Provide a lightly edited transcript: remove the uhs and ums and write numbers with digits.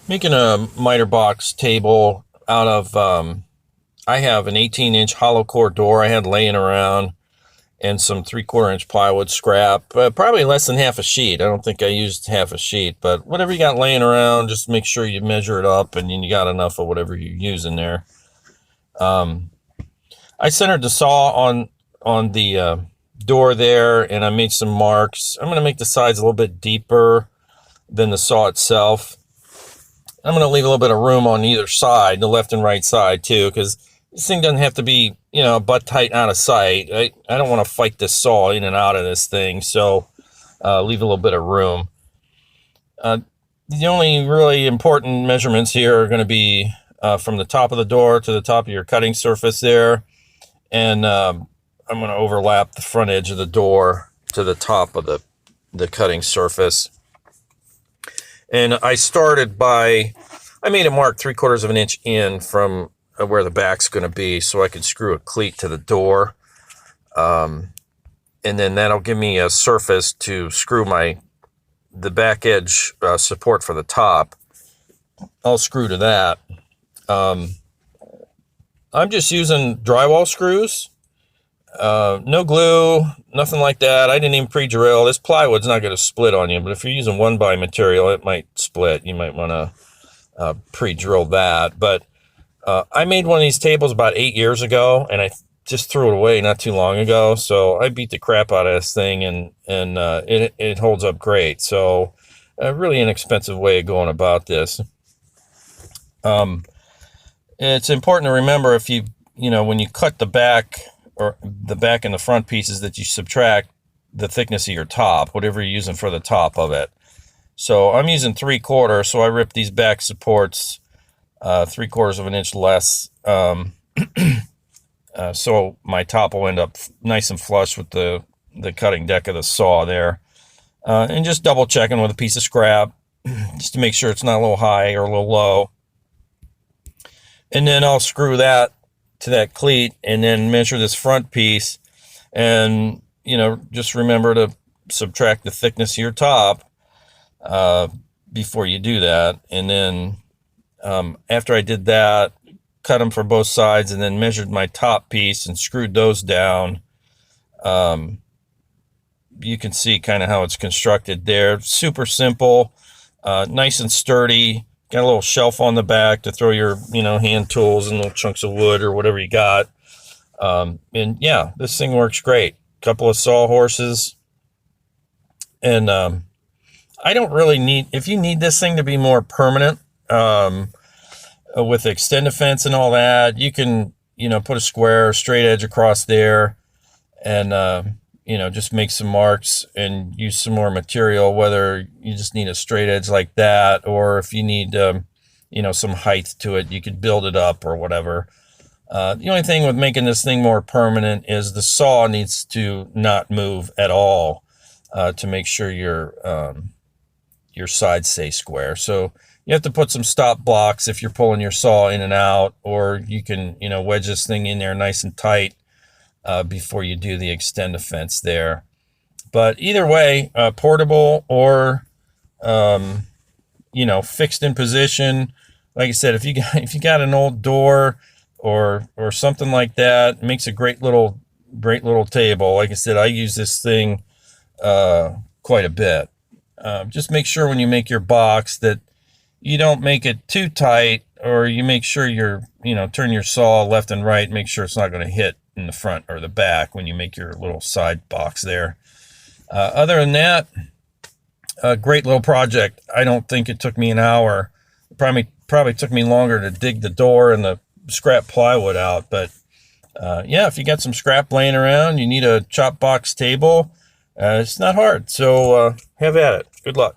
Making a miter box table out of, I have an 18-inch hollow core door I had laying around and some 3/4 inch plywood scrap, probably less than half a sheet. I don't think I used half a sheet, but whatever you got laying around, just make sure you measure it up and you got enough of whatever you're using there. I centered the saw on the door there, and I made some marks. I'm going to make the sides a little bit deeper than the saw itself. I'm going to leave a little bit of room on either side, the left and right side too, because this thing doesn't have to be, butt tight out of sight. I don't want to fight this saw in and out of this thing, so leave a little bit of room. The only really important measurements here are going to be from the top of the door to the top of your cutting surface there, and I'm going to overlap the front edge of the door to the top of the cutting surface. And I made a mark 3/4 inch in from where the back's going to be so I can screw a cleat to the door. And then that'll give me a surface to screw the back edge support for the top. I'll screw to that. I'm just using drywall screws. No glue, nothing like that. I didn't even pre-drill. This plywood's not going to split on you, but if you're using 1x material, it might split. You might want to pre-drill that. But I made one of these tables about 8 years ago, and I just threw it away not too long ago. So I beat the crap out of this thing, and it holds up great. So a really inexpensive way of going about this. It's important to remember when you cut the back or the back and the front pieces that you subtract the thickness of your top, whatever you're using for the top of it. So I'm using 3/4, so I ripped these back supports 3/4 inch less, so my top will end up nice and flush with the cutting deck of the saw there. And just double checking with a piece of scrap just to make sure it's not a little high or a little low. And then I'll screw that to that cleat and then measure this front piece, and just remember to subtract the thickness of your top before you do that. And then after I did that, cut them for both sides and then measured my top piece and screwed those down. You can see kind of how it's constructed there. Super simple, nice and sturdy. Got a little shelf on the back to throw your, hand tools and little chunks of wood or whatever you got. And yeah, this thing works great. Couple of sawhorses. And I don't really if you need this thing to be more permanent, with Extend-A-Fence and all that, you can, put a square or straight edge across there and, just make some marks and use some more material, whether you just need a straight edge like that, or if you need, some height to it, you could build it up or whatever. The only thing with making this thing more permanent is the saw needs to not move at all, to make sure your sides stay square. So you have to put some stop blocks if you're pulling your saw in and out, or you can, wedge this thing in there nice and tight before you do the Extend-A-Fence there. But either way, portable or, fixed in position. Like I said, if you got an old door or something like that, it makes a great little table. Like I said, I use this thing quite a bit. Just make sure when you make your box that you don't make it too tight, or you make sure turn your saw left and right, make sure it's not going to hit in the front or the back when you make your little side box there. Other than that, a great little project. I don't think it took me an hour. It probably took me longer to dig the door and the scrap plywood out. But yeah, if you got some scrap laying around, you need a chop box table, it's not hard. So have at it. Good luck.